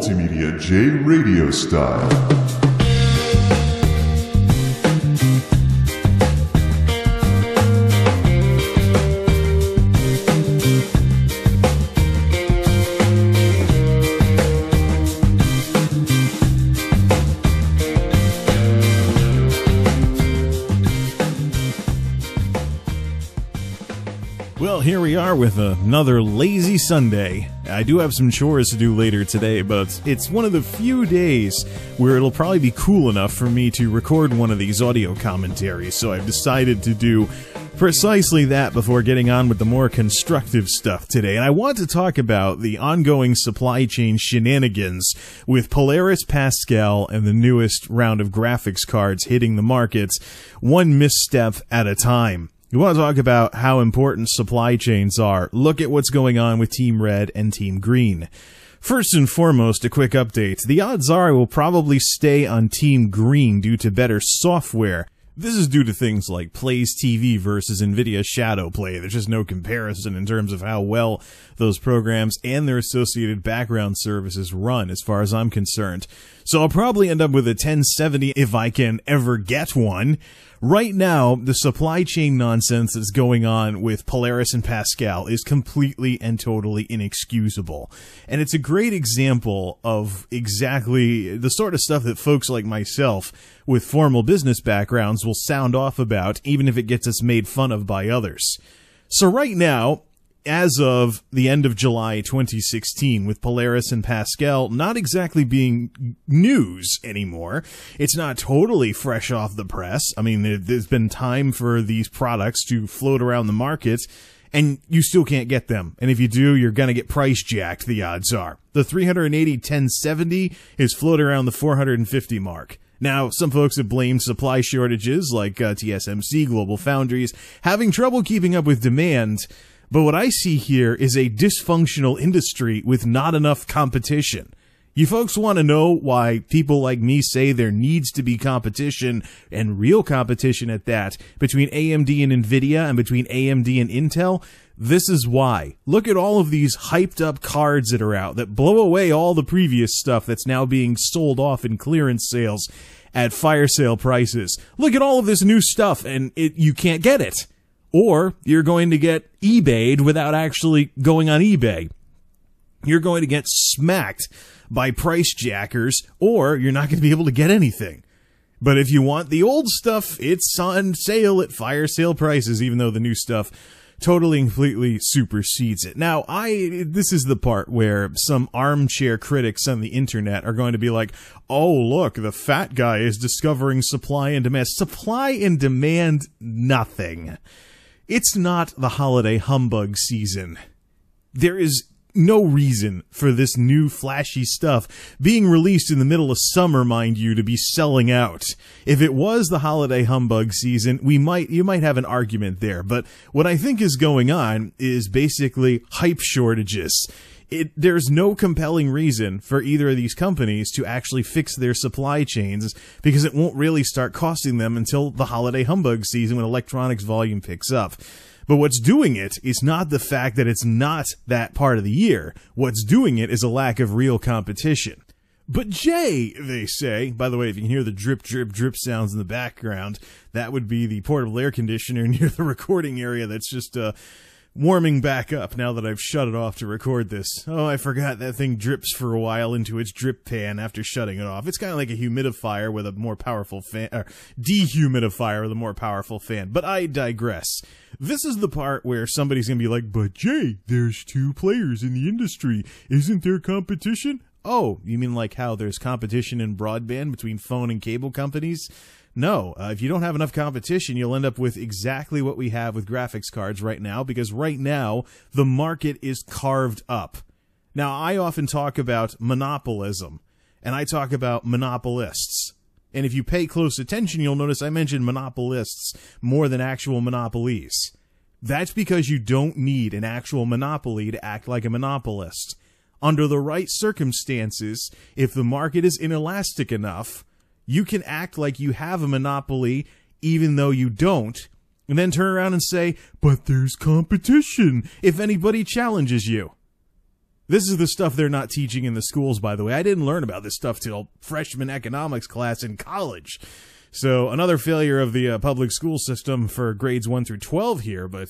MultimediaJay radio style. Well, here we are with another lazy Sunday. I do have some chores to do later today, but it's one of the few days where it'll probably be cool enough for me to record one of these audio commentaries, so I've decided to do precisely that before getting on with the more constructive stuff today. And I want to talk about the ongoing supply chain shenanigans with Polaris, Pascal, and the newest round of graphics cards hitting the markets, one misstep at a time. You want to talk about how important supply chains are. Look at what's going on with Team Red and Team Green. First and foremost, a quick update. The odds are I will probably stay on Team Green due to better software. This is due to things like Plays TV versus Nvidia Shadow Play. There's just no comparison in terms of how well those programs and their associated background services run as far as I'm concerned. So I'll probably end up with a 1070 if I can ever get one. Right now, the supply chain nonsense that's going on with Polaris and Pascal is completely and totally inexcusable. And it's a great example of exactly the sort of stuff that folks like myself with formal business backgrounds will sound off about, even if it gets us made fun of by others. So right now, as of the end of July 2016, with Polaris and Pascal not exactly being news anymore, it's not totally fresh off the press. I mean, there's been time for these products to float around the market, and you still can't get them. And if you do, you're going to get price jacked, the odds are. The 380 1070 is floating around the 450 mark. Now, some folks have blamed supply shortages like TSMC, Global Foundries, having trouble keeping up with demand. But what I see here is a dysfunctional industry with not enough competition. You folks want to know why people like me say there needs to be competition, and real competition at that, between AMD and Nvidia and between AMD and Intel? This is why. Look at all of these hyped up cards that are out that blow away all the previous stuff that's now being sold off in clearance sales at fire sale prices. Look at all of this new stuff and you can't get it. Or you're going to get eBayed without actually going on eBay. You're going to get smacked by price jackers, or you're not going to be able to get anything. But if you want the old stuff, it's on sale at fire sale prices, even though the new stuff totally and completely supersedes it. Now, this is the part where some armchair critics on the internet are going to be like, oh, look, the fat guy is discovering supply and demand. Supply and demand, nothing. It's not the holiday humbug season. There is no reason for this new flashy stuff being released in the middle of summer, mind you, to be selling out. If it was the holiday humbug season, you might have an argument there. But what I think is going on is basically hype shortages. There's no compelling reason for either of these companies to actually fix their supply chains, because it won't really start costing them until the holiday humbug season when electronics volume picks up. But what's doing it is not the fact that it's not that part of the year. What's doing it is a lack of real competition. But Jay, they say, by the way, if you can hear the drip, drip, drip sounds in the background, that would be the portable air conditioner near the recording area that's just, warming back up now that I've shut it off to record this. Oh, I forgot that thing drips for a while into its drip pan after shutting it off. It's kind of like a humidifier with a more powerful fan, or dehumidifier with a more powerful fan. But I digress. This is the part where somebody's going to be like, but Jay, there's two players in the industry. Isn't there competition? Oh, you mean like how there's competition in broadband between phone and cable companies? No, if you don't have enough competition, you'll end up with exactly what we have with graphics cards right now, because right now, the market is carved up. Now, I often talk about monopolism, and I talk about monopolists. And if you pay close attention, you'll notice I mention monopolists more than actual monopolies. That's because you don't need an actual monopoly to act like a monopolist. Under the right circumstances, if the market is inelastic enough, you can act like you have a monopoly even though you don't, and then turn around and say, but there's competition if anybody challenges you. This is the stuff they're not teaching in the schools, by the way. I didn't learn about this stuff till freshman economics class in college. So another failure of the public school system for grades 1 through 12 here, but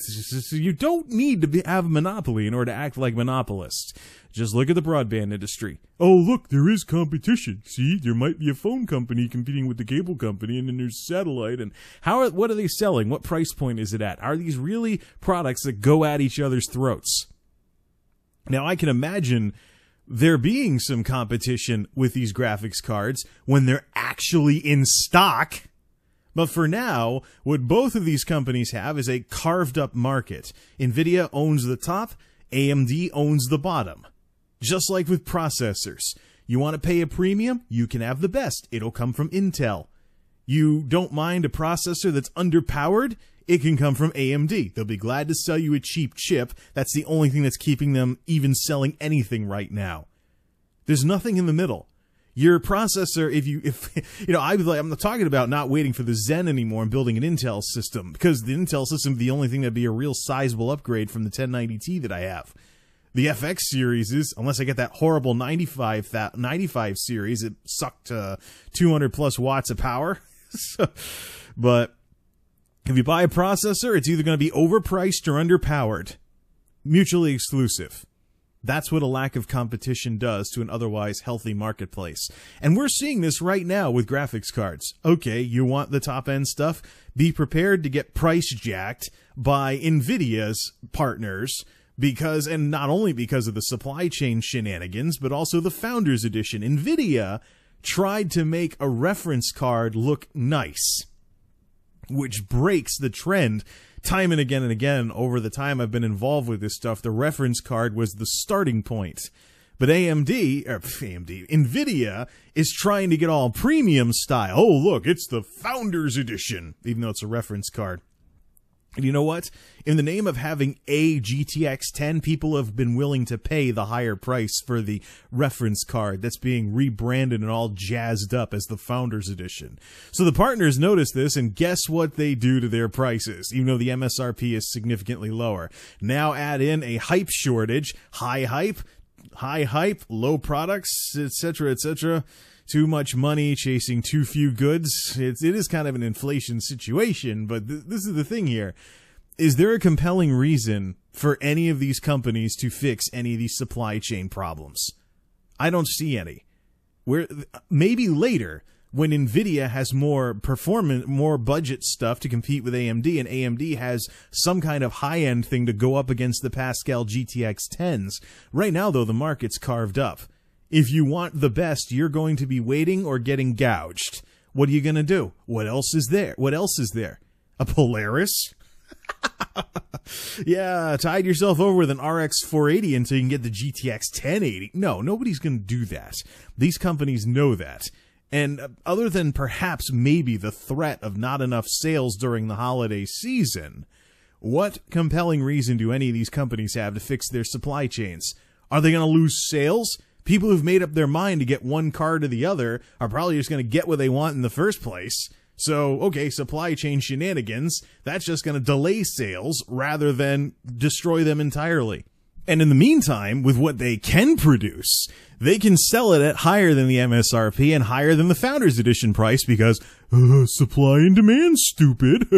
you don't need to have a monopoly in order to act like monopolists. Just look at the broadband industry. Oh, look, there is competition. See, there might be a phone company competing with the cable company, and then there's satellite. And what are they selling? What price point is it at? Are these really products that go at each other's throats? Now, I can imagine there being some competition with these graphics cards when they're actually in stock. But for now, what both of these companies have is a carved up market. Nvidia owns the top, AMD owns the bottom. Just like with processors. You want to pay a premium? You can have the best. It'll come from Intel. You don't mind a processor that's underpowered? It can come from AMD. They'll be glad to sell you a cheap chip. That's the only thing that's keeping them even selling anything right now. There's nothing in the middle. Your processor, I'm not talking about not waiting for the Zen anymore and building an Intel system, because the Intel system is the only thing that'd be a real sizable upgrade from the 1090Ti that I have. The FX series is, unless I get that horrible 95 series, it sucked 200 plus watts of power. But if you buy a processor, it's either going to be overpriced or underpowered. Mutually exclusive. That's what a lack of competition does to an otherwise healthy marketplace. And we're seeing this right now with graphics cards. Okay, you want the top-end stuff? Be prepared to get price jacked by Nvidia's partners, and not only because of the supply chain shenanigans, but also the Founders Edition. Nvidia tried to make a reference card look nice, which breaks the trend time and again over the time I've been involved with this stuff. The reference card was the starting point. But Nvidia is trying to get all premium style. Oh, look, it's the Founders Edition, even though it's a reference card. And you know what? In the name of having a GTX 10, people have been willing to pay the higher price for the reference card that's being rebranded and all jazzed up as the Founders Edition. So the partners notice this, and guess what they do to their prices, even though the MSRP is significantly lower. Now add in a hype shortage, high hype, low products, etc., etc., too much money chasing too few goods. It is kind of an inflation situation, but this is the thing here. Is there a compelling reason for any of these companies to fix any of these supply chain problems? I don't see any. Maybe later, when Nvidia has more budget stuff to compete with AMD, and AMD has some kind of high-end thing to go up against the Pascal GTX 10s. Right now, though, the market's carved up. If you want the best, you're going to be waiting or getting gouged. What are you going to do? What else is there? A Polaris? Yeah, tide yourself over with an RX 480 until you can get the GTX 1080. No, nobody's going to do that. These companies know that. And other than perhaps maybe the threat of not enough sales during the holiday season, what compelling reason do any of these companies have to fix their supply chains? Are they going to lose sales? People who've made up their mind to get one card or the other are probably just going to get what they want in the first place. So, okay, supply chain shenanigans, that's just going to delay sales rather than destroy them entirely. And in the meantime, with what they can produce, they can sell it at higher than the MSRP and higher than the Founders Edition price because supply and demand, stupid.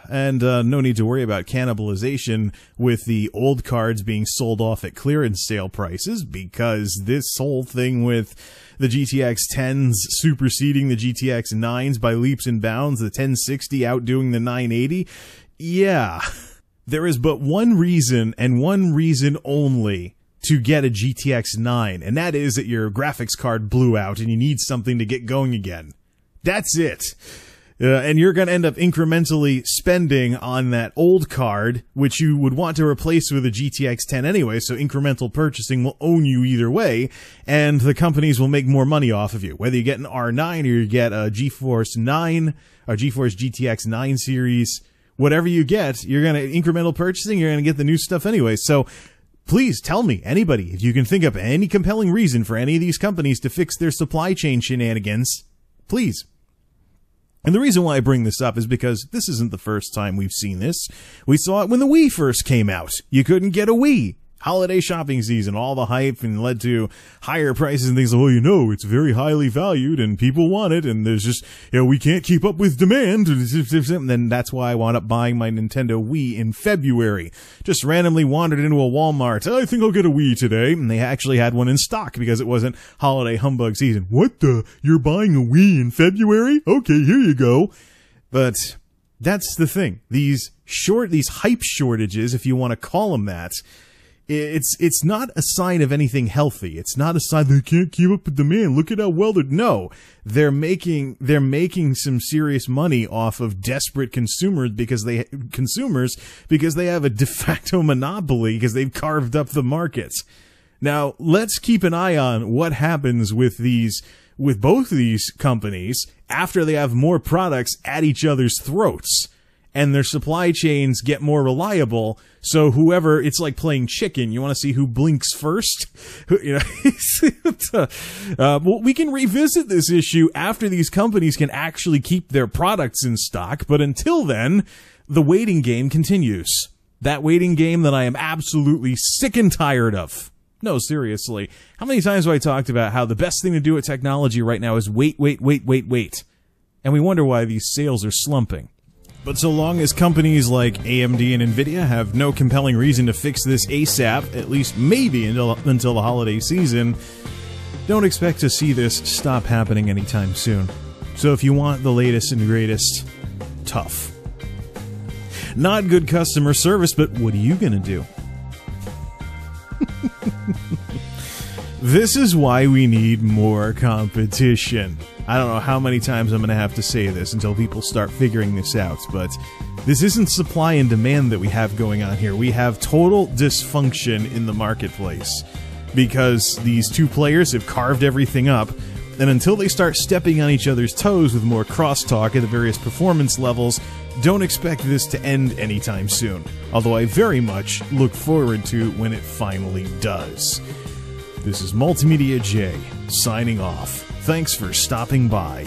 And no need to worry about cannibalization with the old cards being sold off at clearance sale prices, because this whole thing with the GTX 10s superseding the GTX 9s by leaps and bounds, the 1060 outdoing the 980, yeah, there is but one reason and one reason only to get a GTX 9, and that is that your graphics card blew out and you need something to get going again. That's it. And you're going to end up incrementally spending on that old card, which you would want to replace with a GTX 10 anyway, so incremental purchasing will own you either way, and the companies will make more money off of you. Whether you get an R9 or you get a GeForce 9 or GeForce GTX 9 series, whatever you get, you're going to incremental purchasing, you're going to get the new stuff anyway. So please tell me, anybody, if you can think of any compelling reason for any of these companies to fix their supply chain shenanigans, please. And the reason why I bring this up is because this isn't the first time we've seen this. We saw it when the Wii first came out. You couldn't get a Wii. Holiday shopping season, all the hype, and led to higher prices and things. Well, it's very highly valued and people want it, and there's just, we can't keep up with demand. And then that's why I wound up buying my Nintendo Wii in February. Just randomly wandered into a Walmart. I think I'll get a Wii today. And they actually had one in stock because it wasn't holiday humbug season. What the? You're buying a Wii in February? Okay, here you go. But that's the thing. These hype shortages, if you want to call them that, it's not a sign of anything healthy. It's not a sign they can't keep up with demand. Look at how well they're. No, they're making some serious money off of desperate consumers because they have a de facto monopoly because they've carved up the markets. Now let's keep an eye on what happens with both of these companies after they have more products at each other's throats. And their supply chains get more reliable, so it's like playing chicken. You want to see who blinks first? Well, we can revisit this issue after these companies can actually keep their products in stock, but until then, the waiting game continues. That waiting game that I am absolutely sick and tired of. No, seriously. How many times have I talked about how the best thing to do with technology right now is wait. And we wonder why these sales are slumping. But so long as companies like AMD and Nvidia have no compelling reason to fix this ASAP, at least maybe until the holiday season, don't expect to see this stop happening anytime soon. So if you want the latest and greatest, tough. Not good customer service, but what are you gonna do? This is why we need more competition. I don't know how many times I'm going to have to say this until people start figuring this out, but this isn't supply and demand that we have going on here. We have total dysfunction in the marketplace because these two players have carved everything up, and until they start stepping on each other's toes with more crosstalk at the various performance levels, don't expect this to end anytime soon, although I very much look forward to when it finally does. This is MultimediaJay, signing off. Thanks for stopping by.